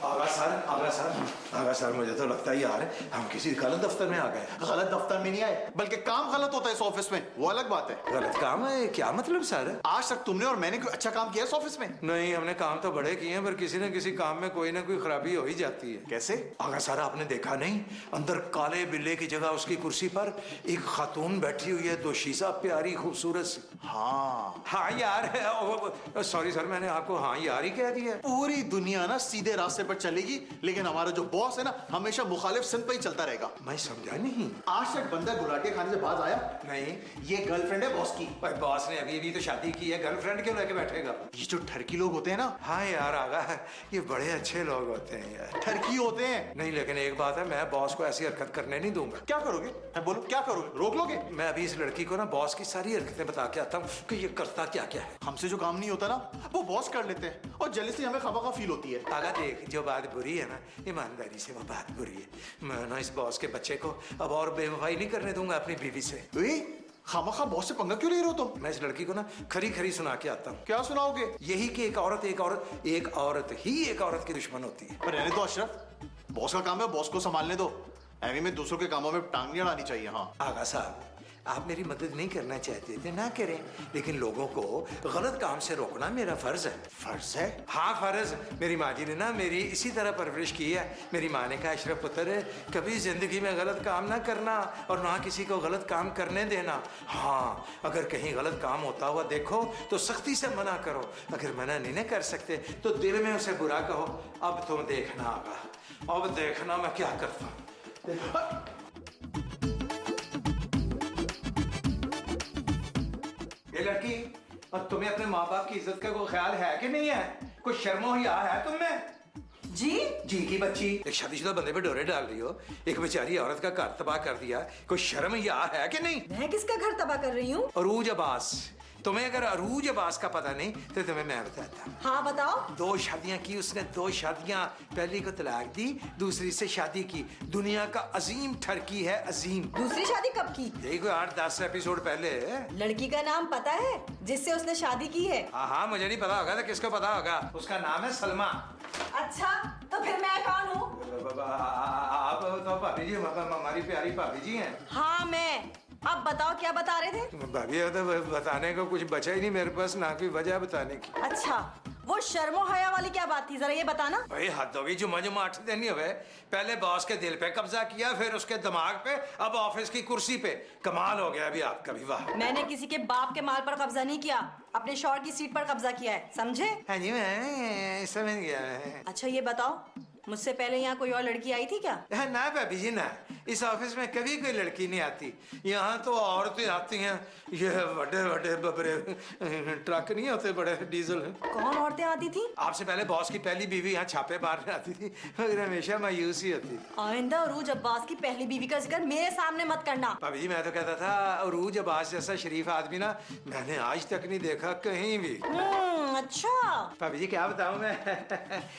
आगा sir मुझे तो लगता है यार हम किसी गलत दफ्तर में आ गए। गलत दफ्तर में नहीं आए, बल्कि काम गलत होता है इस ऑफिस में, वो अलग बात है। गलत काम है क्या मतलब सर? आज तक तुमने और मैंने कोई अच्छा काम किया इस ऑफिस में? नहीं, हमने काम तो बड़े किए हैं पर किसी न किसी काम में कोई ना कोई खराबी हो ही जाती है। कैसे? आगा सर आपने देखा नहीं, अंदर काले बिल्ले की जगह उसकी कुर्सी पर एक खातून बैठी हुई है, दोशीसा प्यारी खूबसूरत सी। हाँ यार, सॉरी सर मैंने आपको हाँ यार ही कह दिया। पूरी दुनिया ना सीधे रास्ते पर चलेगी, लेकिन हमारा जो बॉस है ना हमेशा मुखालिफ सिंध पे ही चलता रहेगा। मैं समझा नहीं। आज तक बंदा गुलाटिया खाने से बाज आया नहीं। ये गर्लफ्रेंड है बॉस की। भाई बॉस ने अभी तो शादी की है, गर्लफ्रेंड क्यों लेके बैठेगा? ये जो ठरकी लोग होते हैं ना। हाँ यार आगा, ये बड़े अच्छे लोग होते हैं यार। ठरकी होते हैं नहीं, लेकिन एक बात है, मैं बॉस को ऐसी हरकत करने नहीं दूंगा। क्या करोगे? मैं बोलूं क्या करोगे? रोक लोगे? मैं अभी इस लड़की को ना बॉस की सारी हरकतें बता के आता हूँ कि ये करता क्या क्या है। हमसे जो काम नहीं होता ना वो बॉस कर लेते हैं, और जेलसी हमें खफा फील होती है। आगा देख, जो बात बुरी है ना, ईमानदारी से वो बात बुरी है। मैं ना इस बॉस के बच्चे को अब और बेवफाई नहीं करने दूंगा अपनी बीवी से। खामखा बॉस से पंगा क्यों ले रहे हो तुम? मैं इस लड़की को ना खरी खरी सुना के आता हूँ। क्या सुनाओगे? यही कि एक औरत ही एक औरत की दुश्मन होती है। पर रहने दो अशरफ, बॉस का काम है, बॉस को संभालने दो। ऐवी में दूसरों के कामों में टांग नहीं अड़ानी चाहिए। हाँ आगा साहब, आप मेरी मदद नहीं करना चाहते थे ना करें, लेकिन लोगों को गलत काम से रोकना मेरा फर्ज है। फर्ज है? हाँ फर्ज। मेरी माँ जी ने ना मेरी इसी तरह परवरिश की है। मेरी माँ ने कहा अशरफ पुत्र, कभी जिंदगी में गलत काम ना करना और ना किसी को गलत काम करने देना। हाँ, अगर कहीं गलत काम होता हुआ देखो तो सख्ती से मना करो, अगर मना नहीं कर सकते तो दिल में उसे बुरा कहो। अब तुम देखना आगा, अब देखना मैं क्या करता हूँ। ये लड़की, और तुम्हें अपने माँ बाप की इज्जत का कोई ख्याल है कि नहीं है? कोई शर्मो हिया है तुम में? जी की बच्ची, एक शादीशुदा बंदे पे डोरे डाल रही हो, एक बेचारी औरत का घर तबाह कर दिया। कोई शर्म हिया है कि नहीं? मैं किसका घर तबाह कर रही हूँ? अरूज अब्बास। तुम्हें अगर अरूज अब्बास का पता नहीं तो तुम्हें मैं बताता हूँ। हाँ बताओ। 2 शादियां की उसने, 2 शादियां। पहली को तलाक दी, दूसरी से शादी की। दुनिया का अजीम ठरकी है, अजीम। दूसरी शादी कब की? यही कोई 8-10 एपिसोड पहले। लड़की का नाम पता है जिससे उसने शादी की है? हाँ, मुझे नहीं पता होगा तो किसको पता होगा? उसका नाम है सलमा। अच्छा, तो फिर मैं कौन हूँ? आप तो भाभी जी, हमारी प्यारी भाभी जी हैं। हाँ मैं। अब बताओ क्या बता रहे थे? भाभी तो बताने को कुछ बचा ही नहीं मेरे पास, ना कोई वजह बताने की। अच्छा, वो शर्मो हया वाली क्या बात थी, जरा ये बताना। भाई हद होगी, जुम्मा 8 दिन नहीं हुए, पहले बॉस के दिल पे कब्जा किया, फिर उसके दिमाग पे, अब ऑफिस की कुर्सी पे। कमाल हो गया अभी आपका भी। वाह। मैंने किसी के बाप के माल पर कब्जा नहीं किया, अपने शौहर की सीट पर कब्जा किया है, समझे? हाँ जी, मैं समझ गया। अच्छा ये बताओ, मुझसे पहले यहाँ कोई और लड़की आई थी क्या? ना भाभी जी ना, इस ऑफिस में कभी कोई लड़की नहीं आती। यहाँ तो औरतें आती हैं, ये बड़े बड़े बबरे ट्रक नहीं होते, बड़े डीजल। कौन औरतें आती थी? आपसे पहले बॉस की पहली बीवी यहाँ छापे मारने आती थी, मगर हमेशा मायूस ही होती। आइंदा अरूज अब्बास की पहली बीवी का जिक्र मेरे सामने मत करना। भाभी जी मैं तो कहता था, अरूज अब्बास जैसा शरीफ आदमी ना मैंने आज तक नहीं देखा कहीं भी। अच्छा भाभी जी क्या बताऊं मैं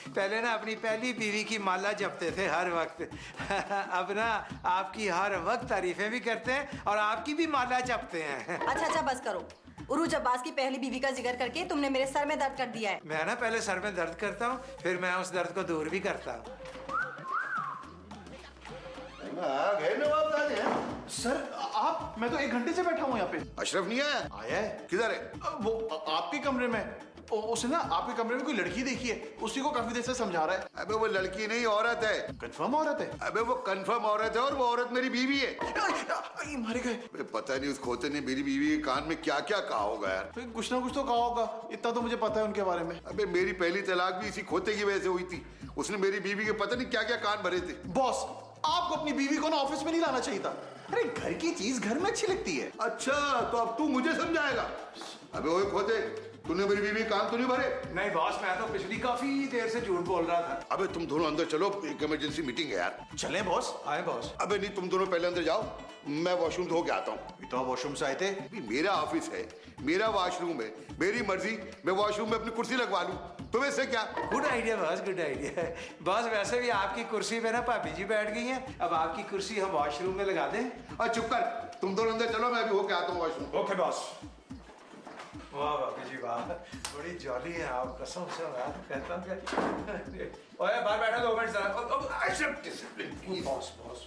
पहले ना अपनी पहली बीवी की माला जपते थे हर वक्त अब ना आपकी हर वक्त तारीफें भी करते हैं और आपकी भी माला जपते हैं। अच्छा बस करो। उरूज अब्बास की पहली बीवी का जिक्र करके तुमने मेरे सर में दर्द कर दिया है। मैं ना पहले सर में दर्द करता हूँ, फिर मैं उस दर्द को दूर भी करता हूँ। सर आप, मैं तो 1 घंटे से बैठा हूँ यहाँ पे। अशरफ नहीं आया? आया है। किधर है? वो आपके कमरे में। उसने ना आपके कमरे में कोई लड़की देखी है, उसी को काफी देर से समझा रहा है। अबे वो लड़की नहीं, औरत है। कंफर्म औरत है? अबे वो कंफर्म औरत है, और वो औरत मेरी बीवी है। मारे गए। पता नहीं उस खोते ने मेरी बीवी के कान में क्या क्या कहा होगा यार। कुछ ना कुछ तो कहा होगा, इतना तो मुझे पता है उनके बारे में। अबे मेरी पहली तलाक भी इसी खोते की वजह से हुई थी। उसने मेरी बीवी के पता नहीं क्या क्या कान भरे थे। बॉस, आपको अपनी बीवी को ना ऑफिस में नहीं लाना चाहिए था। अरे घर की चीज घर में अच्छी लगती है। अच्छा, तो अब तू मुझे समझाएगा? अबे ओए खोते, तूने मेरी बीवी कान तो नहीं भरे? नहीं बॉस, मैं तो पिछली काफी देर से झूठ बोल रहा था। अबे तुम दोनों अंदर चलो, एक इमरजेंसी मीटिंग है यार। चले बॉस? आए बॉस। अबे नहीं, तुम दोनों पहले अंदर जाओ, मैं वॉशरूम धो के आता हूँ। तो वॉशरूम से आए थे? मेरा ऑफिस है, मेरा वॉशरूम है, मेरी मर्जी, मैं वॉशरूम में अपनी कुर्सी लगवा लूं, तुम्हें से क्या? Good idea boss, good idea. Boss वैसे भी आपकी कुर्सी पे ना भाभी जी बैठ गई हैं, अब आपकी कुर्सी हम वॉशरूम में लगा दें। और चुप कर, तुम दोनों अंदर चलो, मैं अभी होके आता हूँ वॉशरूम। Okay boss. वाह भाभी जी वाह, बड़ी जॉली है आप, कसम से मैं कहता हूँ कि ओए बाहर बैठो 2 मिनट जरा। बॉस बॉस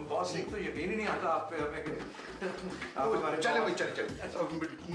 बॉस, एक तो यकीन ही नहीं आता आप पे हमें कि आप हमारे चले भाई चले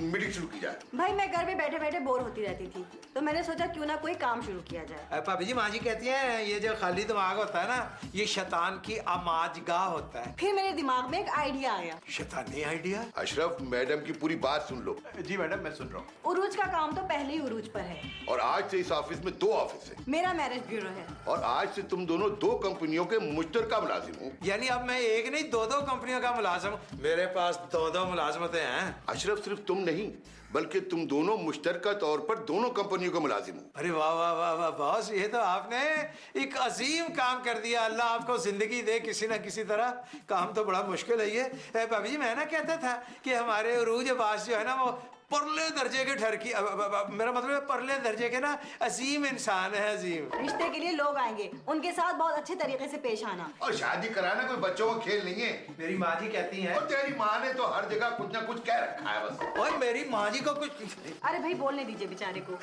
मीटिंग शुरू की जाए। भाई मैं घर में बैठे बैठे बोर होती रहती थी, तो मैंने सोचा क्यों ना कोई काम शुरू किया जाए। भाभी जी, माँ जी कहती हैं ये जो खाली दिमाग होता है ना, ये शैतान की आमाजगाह होता है। फिर मेरे दिमाग में एक आइडिया आया। शैतानी आइडिया? अशरफ, मैडम की पूरी बात सुन लो। जी मैडम, मैं सुन रहा हूँ। उरूज का काम तो पहले ही उरूज पर है, और आज से इस ऑफिस में 2 ऑफिस है, मेरा मैरिज ब्यूरो है, और आज से तुम दोनों 2 कंपनियों के मुश्तरका मुलाजिम हो। यानी अब मैं एक नहीं 2 कंपनियों का मुलाजिम। मेरे पास 2 मुलाजमतें हैं। अशरफ, सिर्फ तुम नहीं बल्कि तुम दोनों मुश्तरका तौर पर दोनों कंपनियों के मुलाजिम हो। अरे वाह वाह वाह वाह बॉस, ये तो आपने एक अजीम काम कर दिया। अल्लाह आपको जिंदगी दे किसी ना किसी तरह। काम तो बड़ा मुश्किल है ये। भाभी जी, मैं ना कहता था कि हमारे उरूज अब्बास जो है ना, वो परले दर्जे के ठरकी, मेरा मतलब है परले दर्जे के ना अजीम इंसान है, अजीम। रिश्ते के लिए लोग आएंगे, उनके साथ बहुत अच्छे तरीके से पेश आना। और शादी कराना कोई बच्चों का खेल नहीं है। मेरी माँ जी कहती हैं। और तेरी माँ ने तो हर जगह कुछ ना कुछ कह रखा है बस। और मेरी माँ जी को कुछ। अरे भाई बोलने दीजिए बेचारे को।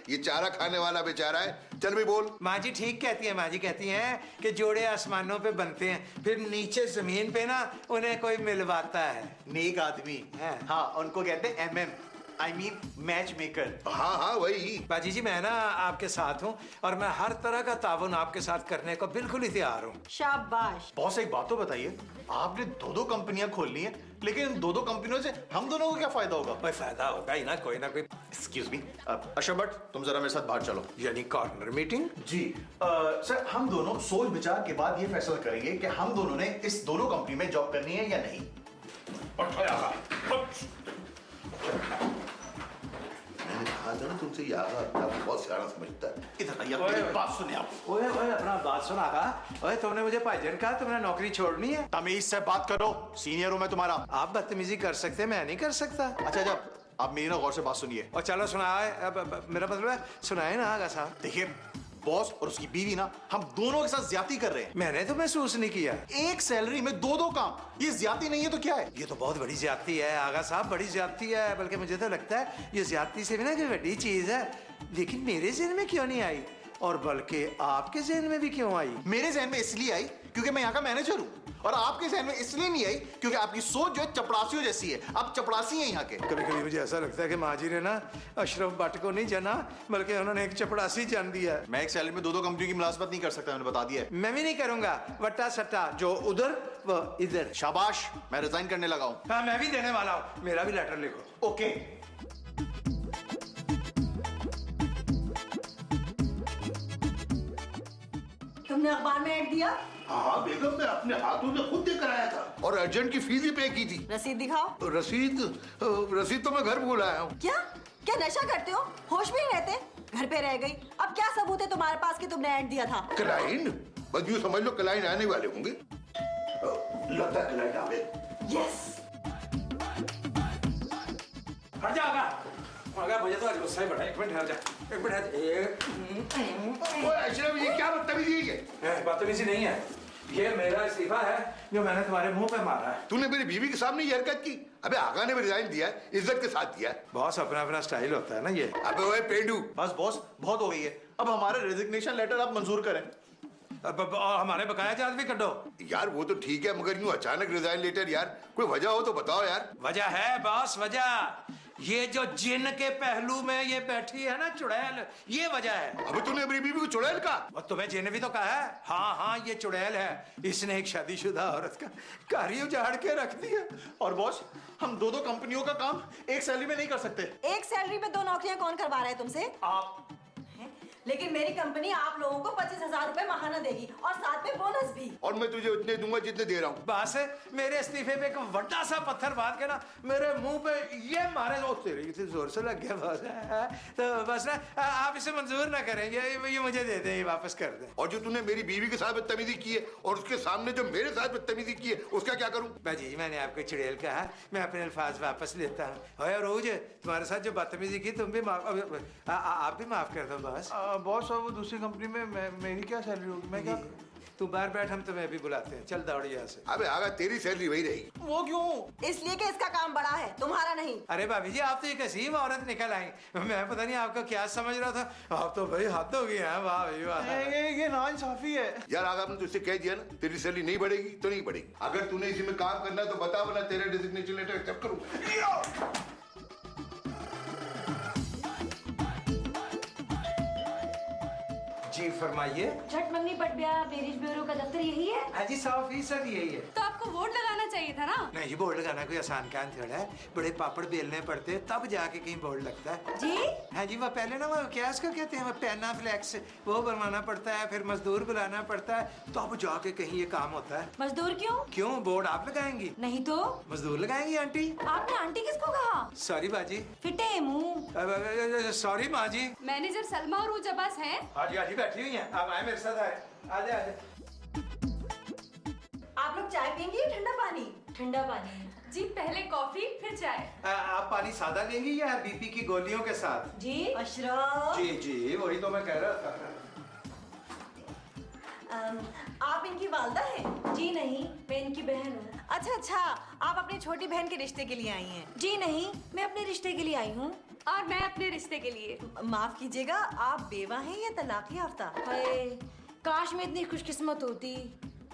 ये चारा खाने वाला बेचारा है। चल भी बोल। माँ जी ठीक कहती है। माँ जी कहती हैं कि जोड़े आसमानों पे बनते हैं, फिर नीचे जमीन पे ना उन्हें कोई मिलवाता है। नेक आदमी। हाँ। हाँ, उनको कहते हैं MM, I mean match maker. हाँ हाँ वही। बाजी जी, मैं ना आपके साथ हूँ और मैं हर तरह का ताउन आपके साथ करने को बिल्कुल ही तैयार हूँ। शाबाश। बॉस, एक बात तो बताइए, आपने 2 कंपनियां खोलनी है, लेकिन इन 2 कंपनियों से हम दोनों को क्या फायदा होगा? भाई फायदा होगा ही ना कोई। एक्सक्यूज मी, अशर भट्ट, तुम जरा मेरे साथ बाहर चलो। यानी कॉर्नर मीटिंग? जी सर, हम दोनों सोच विचार के बाद ये फैसला करेंगे कि हम दोनों ने इस दोनों कंपनी में जॉब करनी है या नहीं। मैंने कहा था ना तुमसे, यार आपको बहुत सियाना समझता है। इधर आइए, मेरी बात सुनिए आप। ओए ओए, अपना बात सुना का। ओए, तुमने मुझे भाईजान कहा तुमने नौकरी छोड़नी है। तमीज से बात करो, सीनियर हूं मैं तुम्हारा। आप बदतमीजी कर सकते, मैं नहीं कर सकता। अच्छा, आप मेरी ना गौर से बात सुनिए। और चलो सुनाए, मेरा मतलब है सुनाए ना आगा साहब। देखिए, बॉस और उसकी बीवी ना हम दोनों के साथ ज्यादती कर रहे हैं। मैंने तो महसूस नहीं किया। एक सैलरी में 2 काम, ये ज्यादती नहीं है तो क्या है? ये तो बहुत बड़ी ज्यादती है आगा साहब, बड़ी ज्यादती है। बल्कि मुझे तो लगता है ये ज्यादती से भी ना कोई बड़ी चीज है। लेकिन मेरे जहन में क्यों नहीं आई, और बल्कि आपके जहन में भी क्यों आई? मेरे जहन में इसलिए आई क्योंकि मैं यहाँ का मैनेजर हूँ, और आपके जहन में इसलिए नहीं आई क्योंकि आपकी सोच जो है चपड़ासियों जैसी है। आप चपड़ासी हैं यहाँ के। कभी कभी मुझे ऐसा लगता है कि माँ जी ने ना अशरफ भट्ट को नहीं जाना, बल्कि उन्होंने एक चपड़ासी जान दिया है। मैं एक सैलरी में 2 कंपनियों की मुलाजमत नहीं कर सकता, मैंने बता दिया है। मैं भी नहीं करूंगा। वट्टा सट्टा जो उधर वो इधर। शाबाश, मैं रिजाइन करने लगा हूँ। हाँ, मैं भी देने वाला हूँ। मेरा भी लेटर लिखो। ओके। तुमने अखबार में ऐड दिया? हाँ बेगम, मैं अपने हाथों से खुद देकर आया था, और अर्जेंट की फीस भी पे की थी। रसीद दिखाओ। रसीद तो मैं घर भूल आया हूँ। क्या क्या नशा करते हो? होश भी नहीं रहते? घर पे रह गई। अब क्या सबूत है तुम्हारे पास कि तुमने ऐड दिया था? क्लाइन, बस यूं समझ लो क्लाइन आने वाले होंगे। लगता है क्लाइन आ गए। यस। हट जा आगा, मुझे तो आज गुस्सा ही बढ़ा। 1 मिनट ठहर जा, 1 मिनट ठहर। ओए अशरफ, ये क्या बदतमीजी है? बदतमीजी नहीं है, ये मेरा इस्तीफा है जो मैंने तुम्हारे मुंह पे मारा है। तूने मेरी बीवी के सामने ये हरकत की? अबे आगा ने भी रिजाइन दिया है, इज्जत के साथ दिया है। बॉस, अपना अपना स्टाइल होता है ना ये। अबे ओए पेंडू, बस बॉस, बहुत हो गई है। अब हमारा रेजिग्नेशन लेटर आप मंजूर करें। अब हमारे बकाया चार्ज भी कटो। यार वो तो ठीक है, मगर यूं अचानक रिजाइन लेटर, यार कोई वजह हो तो बताओ यार। वजह है बॉस, वजह ये जो जिन के पहलू में ये बैठी है ना चुड़ैल, ये वजह है। अबे तूने मेरी बीवी को चुड़ैल कहा? और तुम्हें जिन भी तो कहा है। हाँ हाँ, ये चुड़ैल है। इसने एक शादीशुदा औरत का घर ही उजाड़ के रख दिया। और बॉस, हम 2 कंपनियों का काम एक सैलरी में नहीं कर सकते। एक सैलरी पे 2 नौकरियां कौन करवा रहा है तुमसे? आप। लेकिन मेरी कंपनी आप लोगों को 25,000 रुपए माहाना देगी, और साथ में बोनस भी। और मैं तुझे उतने दूंगा जितने दे रहा हूँ। बस मेरे इस्तीफे पे एक बड़ा सा पत्थर बांध के ना मेरे मुंह पे ये मारे। ओ तेरे इतने जोर से लग गया बस। तो बस ना आप इसे मंजूर ना करें, ये मुझे दे दें, ये वापस कर दें। और जो तूने मेरी बीवी के साथ बदतमीजी की है, और उसके सामने जो मेरे साथ बदतमीजी की है, उसका क्या करूँ? बाजी, मैंने आपको चुड़ैल कहा, मैं अपने अल्फाज वापस लेता हूँ। और रोज तुम्हारे साथ जो बदतमीजी की तुम भी आप भी माफ कर दो बस। बॉस साहब वो दूसरी कंपनी में मेरी क्या सैलरी होगी? मैं क्या? तू बाहर बैठ, हम तुम्हें भी बुलाते हैं। चल दौड़ यहाँ से। अबे आगा तेरी सैलरी वही रहेगी। वो क्यों? इसलिए कि इसका काम बड़ा है, तुम्हारा नहीं। अरे भाभी जी, आप तो एक हसीब औरत निकल आई। मैं पता नहीं आपको क्या समझ रहा था। आप तो भाई हद हो गई हैं। वाह भाई वाह। ये नाइंसाफी है यार आगा आपने तुझसे कह दिया ना, तेरी सैलरी नहीं बढ़ेगी तो नहीं बढ़ेगी। अगर तूने इसी में काम करना है तो बता, वरना तेरे डिजिग्नेशन लेटर एक्सेप्ट करूँ। जी फरमाइए। झट मंगनी पट ब्याह बेरिज ब्यूरो का दफ्तर यही है? हाँ जी, 100% यही है। तो आपको वोट लगाना चाहिए था ना। नहीं, बोर्ड लगाना कोई आसान काम थोड़ा है। बड़े पापड़ बेलने पड़ते हैं तब जाके कहीं बोर्ड लगता है। जी हाँ जी, वो पहले ना वो क्या उसको कहते हैं, वो पेना फ्लेक्स वो बनवाना पड़ता है, फिर मजदूर बुलाना पड़ता है, तब जाके कहीं ये काम होता है। मजदूर क्यों? क्यों, बोर्ड आप लगाएंगी? नहीं तो मजदूर लगाएंगी आंटी। आपने आंटी किसको कहा? सॉरी बाजी। फिटे मुंह। सॉरी माँ जी। मैनेजर सलमा और उजबास हैं? हाँ जी बैठी हुई हैं। आप आए मेरे साथ, आए। आजा आजा। आप लोग चाय पियेंगे या ठंडा पानी? ठंडा पानी। जी पहले कॉफी फिर चाय। आप पानी सादा लेंगी या बीपी की गोलियों के साथ? जी अशरफ, जी जी, वही तो मैं कह रहा था। आप इनकी वालदा हैं? जी नहीं, मैं इनकी बहन हूँ। अच्छा, आप अपनी छोटी बहन के रिश्ते के लिए आई हैं? जी नहीं, मैं अपने रिश्ते के लिए आई हूँ। और मैं अपने रिश्ते के लिए। माफ कीजिएगा, आप बेवा हैं या तलाक याफ्ता? हाय, काश मैं इतनी खुशकिस्मत होती,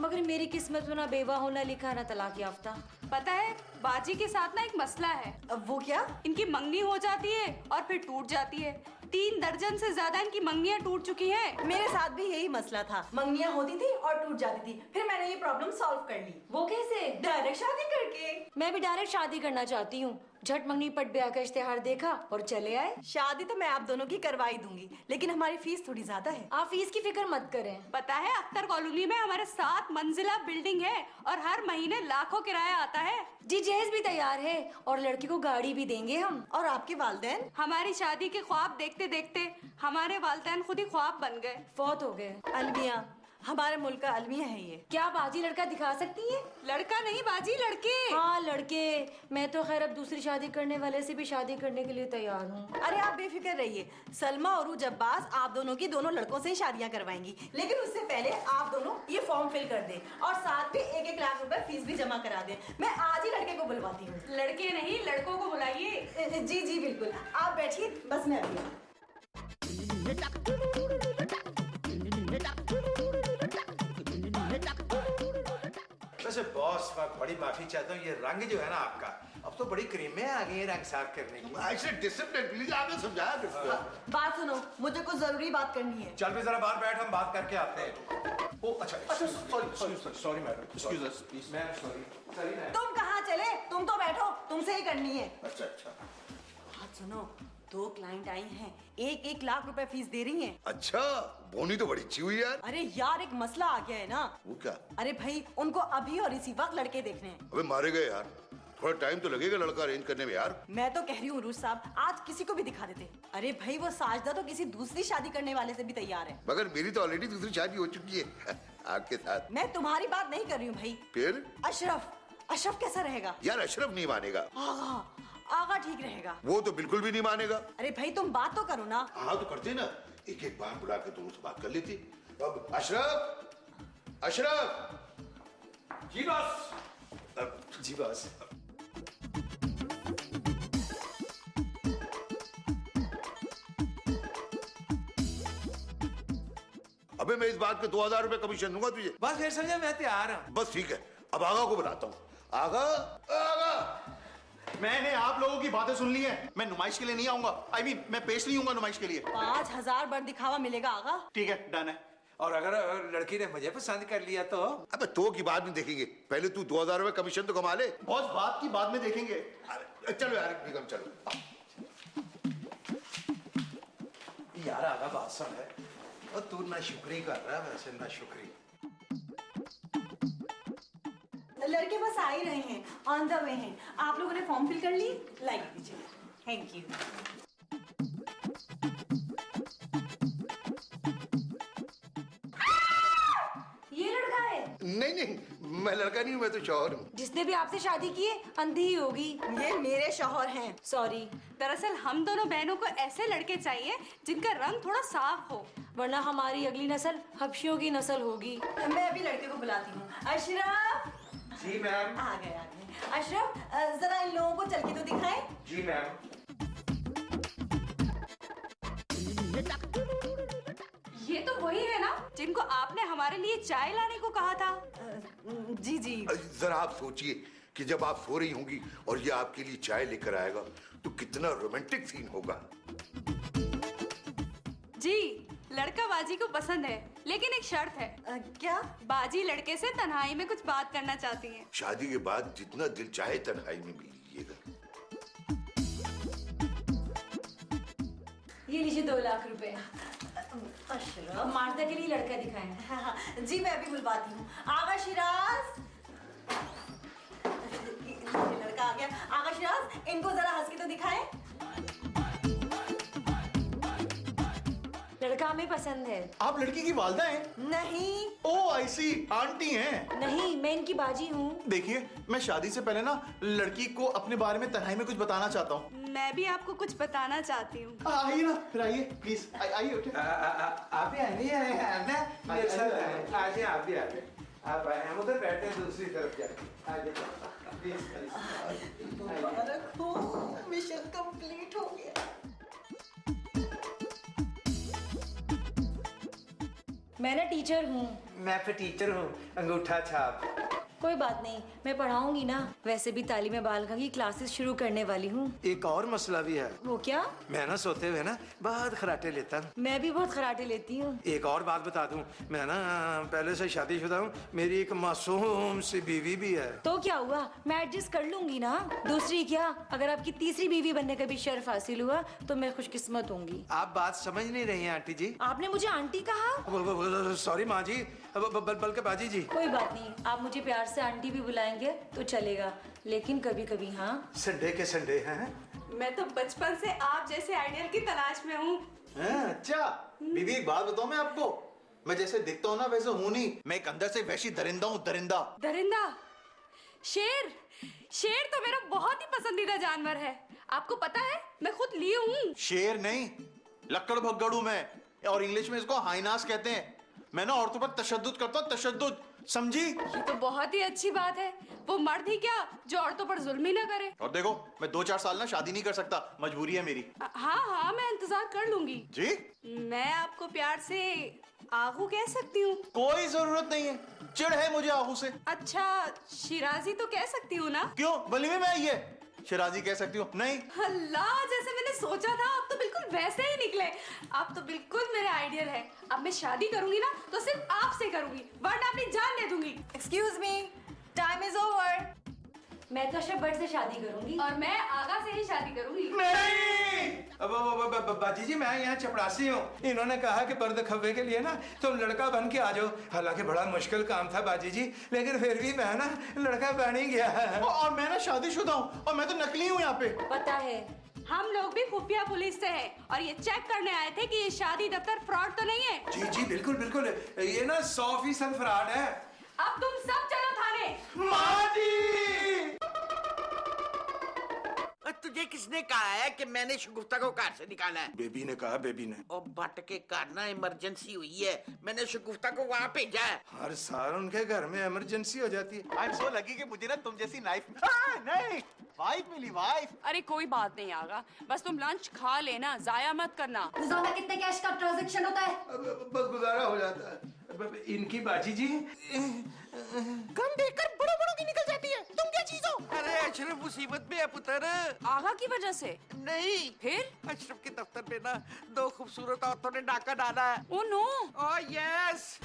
मगर मेरी किस्मत में ना बेवा होना लिखा ना तलाक याफ्ता। पता है, बाजी के साथ ना एक मसला है। अब वो क्या? इनकी मंगनी हो जाती है और फिर टूट जाती है। 3 दर्जन से ज्यादा इनकी मंगनियां टूट चुकी हैं। मेरे साथ भी यही मसला था, मंगनियां होती थी और टूट जाती थी। फिर मैंने ये प्रॉब्लम सॉल्व कर ली। वो कैसे? डायरेक्ट शादी करके। मैं भी डायरेक्ट शादी करना चाहती हूँ। झट मंगनी पट ब्याह का इश्तेहार देखा और चले आए। शादी तो मैं आप दोनों की करवाई दूंगी, लेकिन हमारी फीस थोड़ी ज्यादा है। आप फीस की फिक्र मत करें। पता है, अख्तर कॉलोनी में हमारे 7 मंजिला बिल्डिंग है और हर महीने लाखों किराया आता है। जी जहेज भी तैयार है और लड़की को गाड़ी भी देंगे हम। और आपके वालिदैन? हमारी शादी के ख्वाब देखते देखते हमारे वालिदैन खुद ही ख्वाब बन गए, फौत हो गए। अलमिया, हमारे मुल्क का अलमिया है ये। क्या बाजी लड़का दिखा सकती है? लड़का नहीं बाजी, लड़के। हाँ लड़के। मैं तो खैर अब दूसरी शादी करने वाले से भी शादी करने के लिए तैयार हूँ। अरे आप बेफिक्र रहिए, सलमा और उजब्बास आप दोनों की दोनों लड़कों से ही शादियां करवाएंगी, लेकिन उससे पहले आप दोनों ये फॉर्म फिल कर दें और साथ में 1-1 लाख रुपए फीस भी जमा करा दें। मैं आज ही लड़के को बुलवाती हूँ। लड़के नहीं, लड़कों को बुलाइए। जी जी बिल्कुल, आप बैठिए, बस मैं अभी। वैसे बॉस, मैं बड़ी माफी चाहता हूँ, ये रंग जो है ना आपका, अब तो बड़ी क्रीमें आ गई हैं रंग साफ करने की। ऐसे डिसिप्लिन प्लीज, आपने समझाया किसको? बात सुनो, मुझे कुछ जरूरी बात करनी है। चल भी जरा बाहर बैठ, हम बात करके आते हैं। ओ अच्छा, sorry madam, Excuse us, please. मैं सॉरी मैम। तुम कहाँ चले? तुम तो बैठो, तुमसे ही करनी है। अच्छा अच्छा बात सुनो, 2 क्लाइंट आई हैं, 1-1 लाख रुपए फीस दे रही हैं। अच्छा, बोनी तो बड़ी अच्छी हुई यार। अरे यार, एक मसला आ गया है ना। वो क्या? अरे भाई, उनको अभी और इसी वक्त लड़के देखने हैं। अबे मारे गए यार, थोड़ा टाइम तो लगेगा लड़का अरेंज करने में यार। मैं तो कह रही हूँ रूस साहब, आज किसी को भी दिखा देते। अरे भाई, वो साजदा तो किसी दूसरी शादी करने वाले से भी तैयार है। मगर मेरी तो ऑलरेडी दूसरी शादी हो चुकी है आपके साथ। मैं तुम्हारी बात नहीं कर रही हूँ भाई। फिर अशरफ कैसा रहेगा? यार अशरफ नहीं मानेगा। आगा ठीक रहेगा। वो तो बिल्कुल भी नहीं मानेगा। अरे भाई, तुम बात तो करो ना। हाँ तो करते ना, एक एक बार बुला के दोनों से बात कर लेती। अब अशरफ। जी बॉस। जी बॉस। अबे मैं इस बात के 2000 रुपए कमीशन दूंगा तुझे। बस फिर समझा, मैं तैयार हूँ। बस ठीक है, अब आगा को बुलाता हूँ। आगा। मैंने आप लोगों की बातें सुन ली हैं। मैं नुमाइश के लिए नहीं आऊंगा। I mean, मैं पेश नहीं होऊंगा नुमाइश के लिए। 5000 बर दिखावा मिलेगा आगा। ठीक है, डन है। और अगर लड़की ने मुझे पसंद कर लिया तो? अबे तो की बात नहीं देखेंगे, पहले तू 2000 रुपए कमीशन तो कमा ले। बॉस, बात की बाद में देखेंगे। अरे चलो यार निगम, चलो। यार आगा बात सुन है, और तू ना शुक्री कर रहा है, वैसे ना शुक्री। लड़के बस आ ही रहे हैं, ऑन द वे हैं। आप लोगों ने फॉर्म फिल कर ली? लाइक दीजिए। Thank you. ये लड़का है? नहीं, मैं लड़का नहीं हूँ, मैं तो शौहर हूँ। जिसने भी आपसे शादी की है अंधी ही होगी। ये मेरे शौहर हैं। सॉरी, दरअसल हम दोनों बहनों को ऐसे लड़के चाहिए जिनका रंग थोड़ा साफ हो, वरना हमारी अगली नस्ल हबशियों की नस्ल होगी। मैं अभी लड़के को बुलाती हूँ। अशरफ। जी मैम। आ गए। अशरफ, जरा इन लोगों को चल के तो दिखाएं। जी मैम। ये तो वही है ना जिनको आपने हमारे लिए चाय लाने को कहा था। जी जी। जरा आप सोचिए कि जब आप सो रही होंगी और ये आपके लिए चाय लेकर आएगा तो कितना रोमांटिक सीन होगा। जी, लड़का बाजी को पसंद है, लेकिन एक शर्त है। क्या? बाजी लड़के से तन्हाई में कुछ बात करना चाहती है। शादी के बाद जितना दिल चाहे तन्हाई में मिल लीजिएगा। ये लीजिए 2 लाख रुपए। अशरफ। मार्ता के लिए लड़का दिखाएं। हाँ, जी मैं अभी बुलवाती हूँ। आगा शिराज। ये लड़का आ गया। आगा शिराज, इनको जरा हंस के तो दिखाएं। लड़का हमें पसंद है। आप लड़की की वालदा हैं? नहीं। ओ आई सी, आंटी हैं। नहीं, मैं इनकी बाजी हूँ। देखिए, मैं शादी से पहले ना लड़की को अपने बारे में तन्हाई में कुछ बताना चाहता हूँ। मैं भी आपको कुछ बताना चाहती हूँ। आइए ना, फिर आइए प्लीज, आइए उठे। आप भी आए नहीं आए ना मेरे साथ आए। आज आप भी आए। आप आए, हम उधर बैठे हैं दूसरी तरफ जाके। आ जाइए प्लीज। मुबारक हो, मिशन कंप्लीट हो गया। मैं ना टीचर हूँ। मैं फिर टीचर हूँ, अंगूठा छाप। कोई बात नहीं, मैं पढ़ाऊंगी ना। वैसे भी तालीम बालिगा की क्लासेस शुरू करने वाली हूँ। एक और मसला भी है। वो क्या? मैं ना सोते हुए ना बहुत खराटे लेता हूँ। मैं भी बहुत खराटे लेती हूँ। एक और बात बता दूं, मैं ना पहले से शादीशुदा हूँ। मेरी एक मासूम सी बीवी भी है। तो क्या हुआ, मैं एडजस्ट कर लूंगी ना। दूसरी क्या, अगर आपकी तीसरी बीवी बनने का भी शर्फ हासिल हुआ तो मैं खुशकिस्मत होंगी। आप बात समझ नहीं रही हैं आंटी जी। आपने मुझे आंटी कहा? सॉरी माँ जी, बल्कि बाजी जी। कोई बात नहीं, आप मुझे प्यार से आंटी भी बुलाएंगे तो चलेगा, लेकिन कभी कभी हाँ। संडे के संडे हैं। मैं तो बचपन से आप जैसे आइडियल की तलाश में हूँ। अच्छा बीबी, एक बात बताऊं मैं आपको, मैं जैसे दिखता हूँ ना वैसे हूँ नहीं। मैं एक अंदर से वैसी दरिंदा हूँ, दरिंदा। दरिंदा? शेर? शेर तो मेरा बहुत ही पसंदीदा जानवर है। आपको पता है, मैं खुद ली हूँ। शेर नहीं, लक्कड़ भगड़ू मैं, और इंग्लिश में इसको हाइनास कहते हैं। मैं ना औरतों पर तशद्दुद करता हूँ, तशद्दुद, समझी? ये तो बहुत ही अच्छी बात है। वो मर्द ही क्या जो औरतों पर जुल्म ही ना करे। और देखो, मैं 2-4 साल ना शादी नहीं कर सकता, मजबूरी है मेरी। हाँ, मैं इंतजार कर लूंगी। जी? मैं आपको प्यार से आहू कह सकती हूँ? कोई जरूरत नहीं है, चिढ़ है मुझे आहू से। अच्छा, शिराजी तो कह सकती हूँ ना? क्यों, बली में मैं ये शिराजी कह सकती हूँ? नहीं। अल्लाह, जैसे मैंने सोचा था आप तो बिल्कुल वैसे ही निकले। आप तो बिल्कुल मेरे आइडियल है। अब मैं शादी करूंगी ना तो सिर्फ आपसे करूंगी, वरना अपनी जान दे दूंगी। Excuse me, time is over. मैं तो अशरफ भट्ट से शादी करूंगी। और मैं आगा से ही शादी करूंगी। नहीं, अब बाजी जी, मैं यहाँ चपरासी हूँ। इन्होंने कहा कि पर्द खब्बे के लिए ना तुम लड़का बन के आ जाओ। हालांकि बड़ा मुश्किल काम था बाजी जी, लेकिन फिर भी मैं ना लड़का बन ही गया। और मैं ना शादीशुदा हूँ, और मैं तो नकली हूँ यहाँ पे। पता है, हम लोग भी खुफिया पुलिस से हैं और ये चेक करने आए थे कि ये शादी दफ्तर फ्रॉड तो नहीं है। जी जी बिल्कुल बिल्कुल, ये ना 100% फ्रॉड है। अब तुम सब चलो थाने। माँ जी! तुझे किसने कहा है कि मैंने शगुफ्ता को कार से निकाला है? बेबी ने कहा, बेबी ने। और बट के कार ना इमरजेंसी हुई है, मैंने शगुफ्ता को वहाँ भेजा है। हर साल उनके घर में इमरजेंसी हो जाती है। आई एम सो लकी कि मुझे ना तुम जैसी नाइफ नहीं, वाइफ मिली, वाइफ। अरे कोई बात नहीं आगा, बस तुम लंच खा लेना, जाया मत करना। रोजाना कितने कैश का ट्रांजैक्शन होता है? बस गुजारा हो जाता है। इनकी बाजी जी कम देखकर बड़ों बड़ों की निकल जाती है। तुम क्या चीज हो? अरे अशरफ मुसीबत में है पुत्र। आगा की वजह से? नहीं, फिर अशरफ के दफ्तर पे ना 2 खूबसूरत औरतों ने डाका डाला है। Oh no. Oh yes.